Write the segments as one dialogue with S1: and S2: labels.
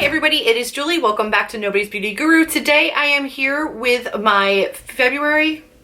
S1: everybody, it is Julie. Welcome back to Nobody's Beauty Guru. Today I am here with my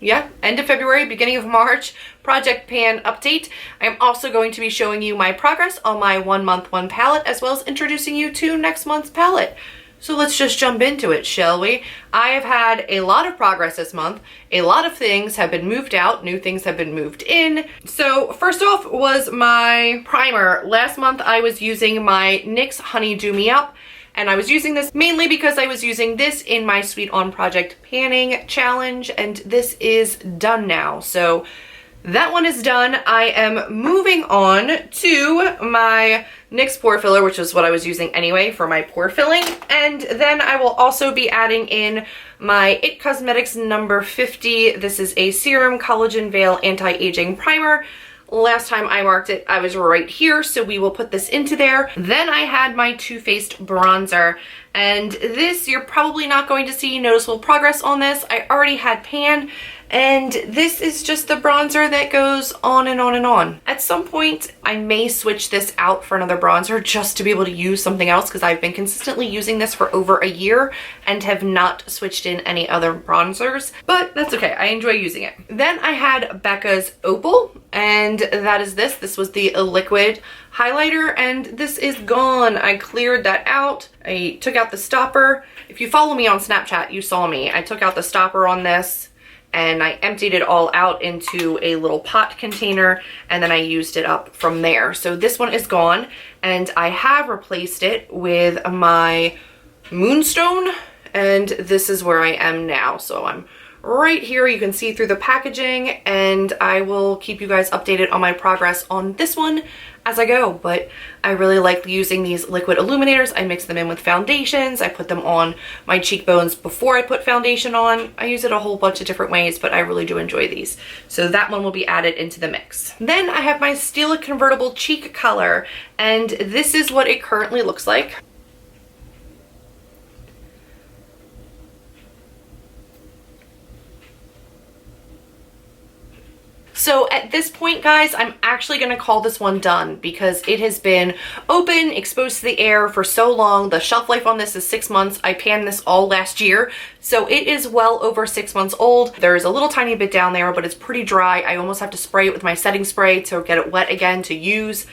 S1: end of February, beginning of March project pan update. I am also going to be showing you my progress on my 1 month 1 palette, as well as introducing you to next month's palette. So let's just jump into it, shall we? I have had a lot of progress this month. A lot of things have been moved out, new things have been moved in. So first off was my primer. Last month I was using my NYX Honey Do Me Up, and I was using this mainly because I was using this in my Sweet On Project Panning Challenge, and this is done now. So that one is done. I am moving on to my NYX pore filler, which is what I was using anyway for my pore filling. And then I will also be adding in my IT Cosmetics number 50. This is a Serum Collagen Veil Anti-Aging Primer. Last time I marked it, I was right here, so we will put this into there. Then I had my Too Faced bronzer, and this, you're probably not going to see noticeable progress on this. I already had pan, and this is just the bronzer that goes on and on and on. At some point, I may switch this out for another bronzer just to be able to use something else, because I've been consistently using this for over a year and have not switched in any other bronzers, but that's okay. I enjoy using it. Then I had Becca's Opal, and that is this. This was the liquid highlighter, and this is gone. I cleared that out. I took out the stopper. If you follow me on Snapchat, you saw me. I took out the stopper on this, and I emptied it all out into a little pot container, and then I used it up from there. So this one is gone, and I have replaced it with my Moonstone, and this is where I am now. So I'm right here. You can see through the packaging, and I will keep you guys updated on my progress on this one as I go. But I really like using these liquid illuminators. I mix them in with foundations. I put them on my cheekbones before I put foundation on. I use it a whole bunch of different ways, but I really do enjoy these. So that one will be added into the mix. Then I have my Stila Convertible Cheek Color, and this is what it currently looks like. So at this point, guys, I'm actually going to call this one done, because it has been open, exposed to the air for so long. The shelf life on this is 6 months. I panned this all last year, so it is well over 6 months old. There's a little tiny bit down there, but it's pretty dry. I almost have to spray it with my setting spray to get it wet again to use.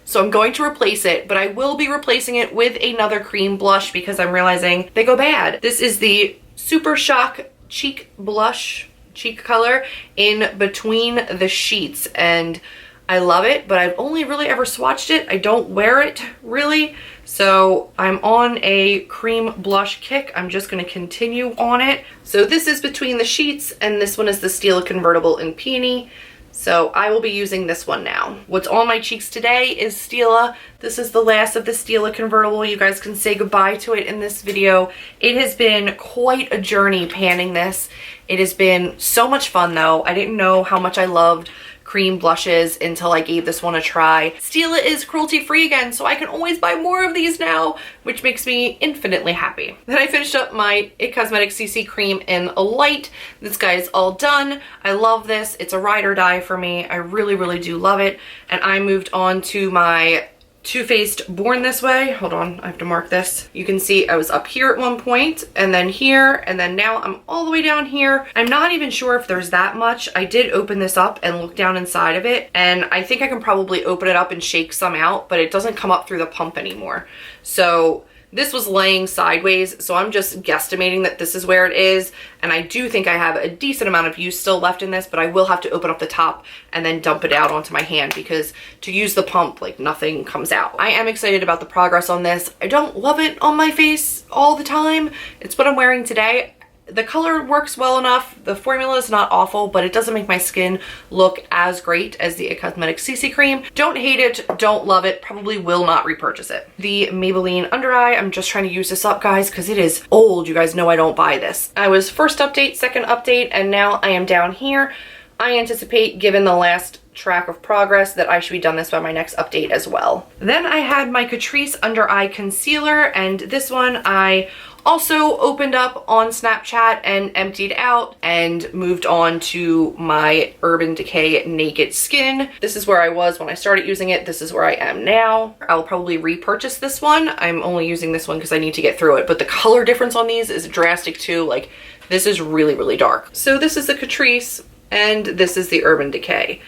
S1: So I'm going to replace it, but I will be replacing it with another cream blush because I'm realizing they go bad. This is the Super Shock Cheek Blush cheek color in between the sheets, and I love it, but I've only really ever swatched it. I don't wear it really, so I'm on a cream blush kick. I'm just going to continue on it. So this is between the sheets, and this one is the Stila Convertible in Peony. So I will be using this one now. What's on my cheeks today is Stila. This is the last of the Stila Convertible. You guys can say goodbye to it in this video. It has been quite a journey panning this. It has been so much fun though. I didn't know how much I loved cream blushes until I gave this one a try. Stila is cruelty free again, so I can always buy more of these now, which makes me infinitely happy. Then I finished up my IT Cosmetics CC cream in a light. This guy is all done. I love this. It's a ride or die for me. I really, really do love it. And I moved on to my Too Faced Born This Way. Hold on, I have to mark this. You can see I was up here at one point, and then here, and then now I'm all the way down here. I'm not even sure if there's that much. I did open this up and look down inside of it, and I think I can probably open it up and shake some out, but it doesn't come up through the pump anymore. So this was laying sideways, so I'm just guesstimating that this is where it is, and I do think I have a decent amount of use still left in this, but I will have to open up the top and then dump it out onto my hand, because to use the pump, like, nothing comes out. I am excited about the progress on this. I don't love it on my face all the time. It's what I'm wearing today. The color works well enough. The formula is not awful, but it doesn't make my skin look as great as the IT Cosmetics CC cream. Don't hate it, don't love it, probably will not repurchase it. The Maybelline under eye, I'm just trying to use this up, guys, because it is old. You guys know I don't buy this. I was first update, second update, and now I am down here I anticipate, given the last track of progress, that I should be done this by my next update as well. Then I had my Catrice Under Eye Concealer, and this one I also opened up on Snapchat and emptied out and moved on to my Urban Decay Naked Skin. This is where I was when I started using it. This is where I am now. I'll probably repurchase this one. I'm only using this one because I need to get through it, but the color difference on these is drastic too. Like, this is really, really dark. So this is the Catrice and this is the Urban Decay.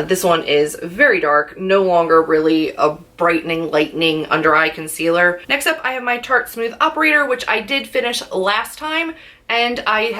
S1: This one is very dark, no longer really a brightening, lightening under eye concealer. Next up, I have my Tarte Smooth Operator, which I did finish last time, and I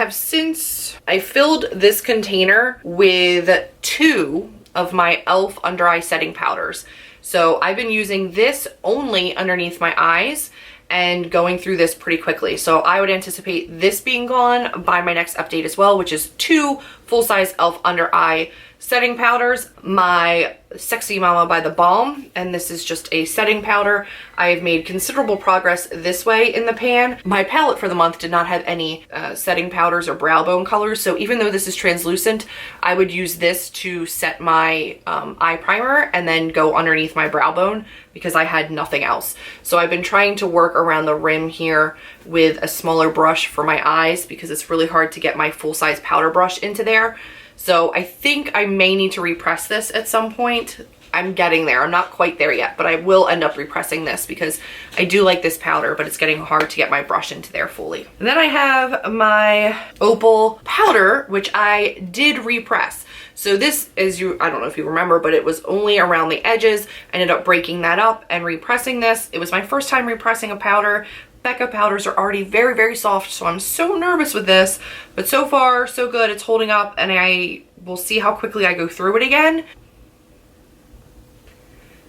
S1: filled this container with 2 of my e.l.f. under eye setting powders. So I've been using this only underneath my eyes and going through this pretty quickly. So I would anticipate this being gone by my next update as well, which is 2 full-size e.l.f. under eye setting powders, my Sexy Mama by The Balm, and this is just a setting powder. I've made considerable progress this way in the pan. My palette for the month did not have any setting powders or brow bone colors, so even though this is translucent, I would use this to set my eye primer and then go underneath my brow bone because I had nothing else. So I've been trying to work around the rim here with a smaller brush for my eyes because it's really hard to get my full-size powder brush into there. So I think I may need to repress this at some point. I'm getting there. I'm not quite there yet, but I will end up repressing this because I do like this powder, but it's getting hard to get my brush into there fully. And then I have my Opal powder, which I did repress. So this is, I don't know if you remember, but it was only around the edges. I ended up breaking that up and repressing this. It was my first time repressing a powder. Becca powders are already very, very soft, so I'm so nervous with this, but so far so good. It's holding up, and I will see how quickly I go through it again.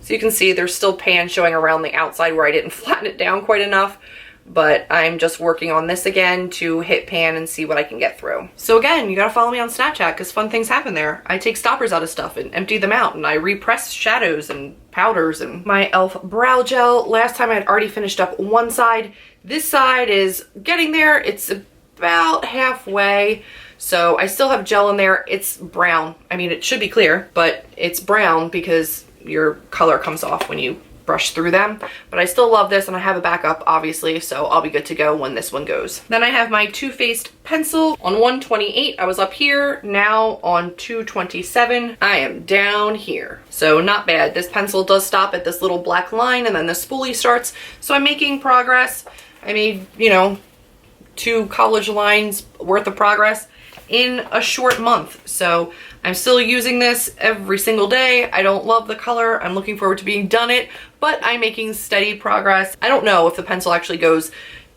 S1: So you can see there's still pan showing around the outside where I didn't flatten it down quite enough, but I'm just working on this again to hit pan and see what I can get through. So again, you gotta follow me on Snapchat because fun things happen there. I take stoppers out of stuff and empty them out, and I repress shadows and powders. And my e.l.f. brow gel, last time I had already finished up one side. This side is getting there. It's about halfway. So I still have gel in there. It's brown. I mean, it should be clear, but it's brown because your color comes off when you brush through them. But I still love this, and I have a backup obviously, so I'll be good to go when this one goes. Then I have my Too Faced pencil on 128. I was up here, now on 227. I am down here. So not bad. This pencil does stop at this little black line and then the spoolie starts. So I'm making progress. I made, you know, 2 college lines worth of progress in a short month. So I'm still using this every single day. I don't love the color. I'm looking forward to being done it, but I'm making steady progress. I don't know if the pencil actually goes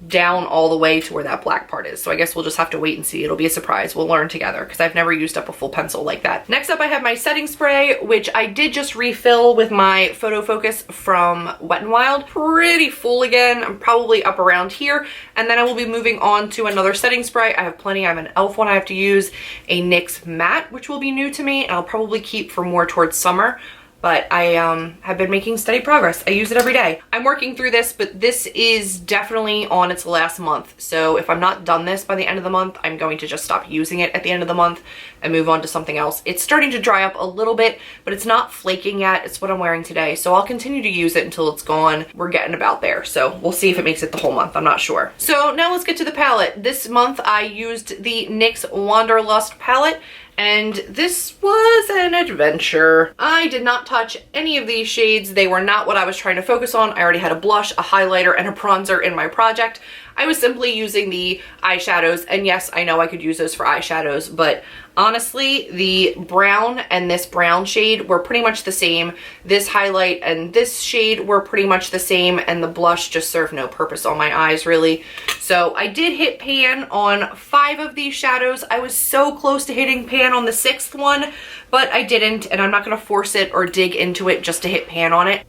S1: down all the way to where that black part is. So I guess we'll just have to wait and see. It'll be a surprise. We'll learn together because I've never used up a full pencil like that. Next up, I have my setting spray, which I did just refill with my Photo Focus from Wet n Wild. Pretty full again. I'm probably up around here. And then I will be moving on to another setting spray. I have plenty. I have an e.l.f. one I have to use, a NYX matte, which will be new to me, and I'll probably keep for more towards summer. But I have been making steady progress. I use it every day. I'm working through this, but this is definitely on its last month. So if I'm not done this by the end of the month, I'm going to just stop using it at the end of the month and move on to something else. It's starting to dry up a little bit, but it's not flaking yet. It's what I'm wearing today. So I'll continue to use it until it's gone. We're getting about there. So we'll see if it makes it the whole month. I'm not sure. So now let's get to the palette. This month I used the NYX Wanderlust palette, and this was an adventure. I did not touch any of these shades. They were not what I was trying to focus on. I already had a blush, a highlighter, and a bronzer in my project. I was simply using the eyeshadows, and yes, I know I could use those for eyeshadows, but honestly, the brown and this brown shade were pretty much the same. This highlight and this shade were pretty much the same, and the blush just served no purpose on my eyes, really. So I did hit pan on 5 of these shadows. I was so close to hitting pan on the 6th one, but I didn't, and I'm not gonna force it or dig into it just to hit pan on it.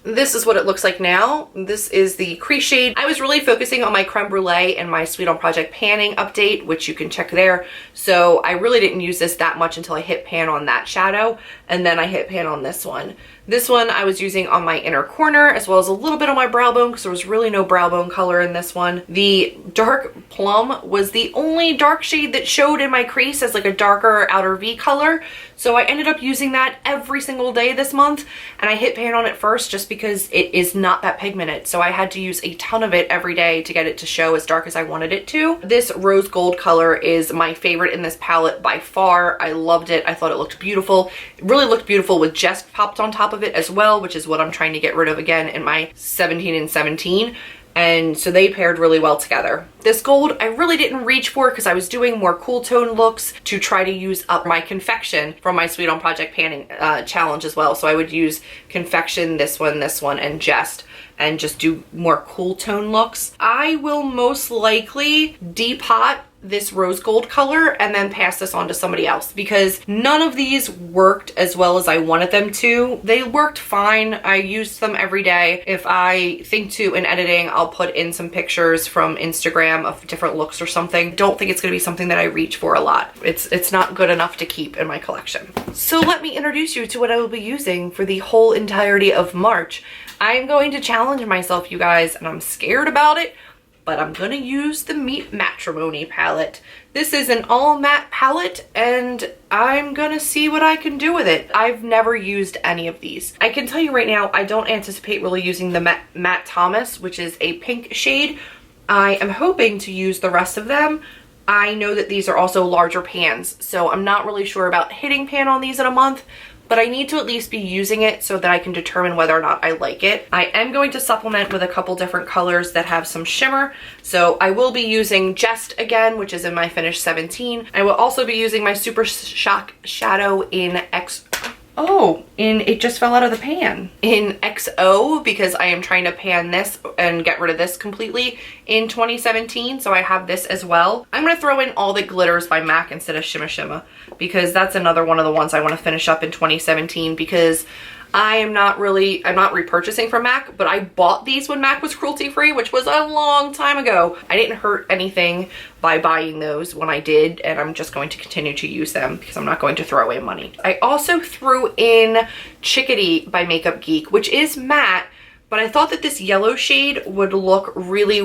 S1: This is what it looks like now. This is the crease shade. I was really focusing on my creme brulee and my Sweet on Project panning update, which you can check there. So I really didn't use this that much until I hit pan on that shadow, and then I hit pan on this one. This one I was using on my inner corner as well as a little bit on my brow bone because there was really no brow bone color in this one. The dark plum was the only dark shade that showed in my crease as like a darker outer V color. So I ended up using that every single day this month, and I hit pan on it first just because it is not that pigmented. So I had to use a ton of it every day to get it to show as dark as I wanted it to. This rose gold color is my favorite in this palette by far. I loved it. I thought it looked beautiful. It really looked beautiful with Jest popped on top of it as well, which is what I'm trying to get rid of again in my 17 and 17. And so they paired really well together. This gold I really didn't reach for because I was doing more cool tone looks to try to use up my confection from my Sweet on Project Panning challenge as well. So I would use confection, this one, and Jest, and just do more cool tone looks. I will most likely depot this rose gold color and then pass this on to somebody else because none of these worked as well as I wanted them to. They worked fine. I used them every day. If I think to in editing, I'll put in some pictures from Instagram of different looks or something. Don't think it's going to be something that I reach for a lot. It's not good enough to keep in my collection. So let me introduce you to what I will be using for the whole entirety of March. I am going to challenge myself, you guys, and I'm scared about it, but I'm gonna use the Meet Matrimony palette. This is an all matte palette and I'm gonna see what I can do with it. I've never used any of these. I can tell you right now, I don't anticipate really using the Matte Thomas, which is a pink shade. I am hoping to use the rest of them. I know that these are also larger pans, so I'm not really sure about hitting pan on these in a month, but I need to at least be using it so that I can determine whether or not I like it. I am going to supplement with a couple different colors that have some shimmer. So I will be using Jest again, which is in my Finish 17. I will also be using my Super Shock Shadow in it just fell out of the pan. In XO, because I am trying to pan this and get rid of this completely in 2017, so I have this as well. I'm gonna throw in All That Glitters by MAC instead of Shimma Shimma, because that's another one of the ones I wanna finish up in 2017, because I'm not repurchasing from MAC, but I bought these when MAC was cruelty free, which was a long time ago. I didn't hurt anything by buying those when I did, and I'm just going to continue to use them because I'm not going to throw away money. I also threw in Chickadee by Makeup Geek, which is matte, but I thought that this yellow shade would look really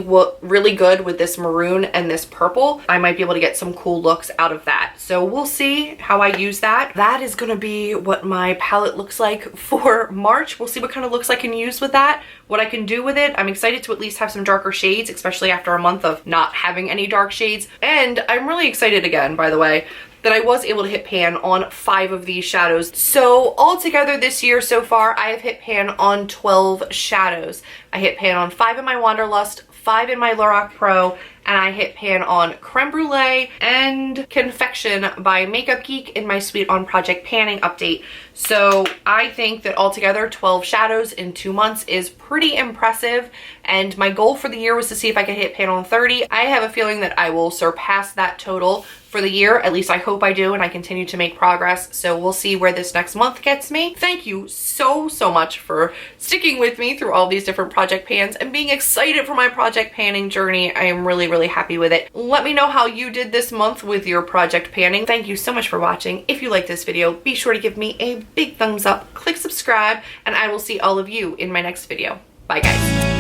S1: good with this maroon and this purple. I might be able to get some cool looks out of that. So we'll see how I use that. That is gonna be what my palette looks like for March. We'll see what kind of looks I can use with that, what I can do with it. I'm excited to at least have some darker shades, especially after a month of not having any dark shades. And I'm really excited again, by the way, that I was able to hit pan on 5 of these shadows. So altogether this year so far, I have hit pan on 12 shadows. I hit pan on 5 in my Wanderlust, 5 in my Lorac Pro, and I hit pan on Creme Brulee and Confection by Makeup Geek in my Sweet on Project Panning update. So I think that altogether 12 shadows in 2 months is pretty impressive, and my goal for the year was to see if I could hit pan on 30. I have a feeling that I will surpass that total for the year. At least I hope I do, and I continue to make progress. So we'll see where this next month gets me. Thank you so much for sticking with me through all these different project pans and being excited for my project panning journey. I am really happy with it. Let me know how you did this month with your project panning. Thank you so much for watching. If you like this video, be sure to give me a big thumbs up, click subscribe, and I will see all of you in my next video. Bye guys.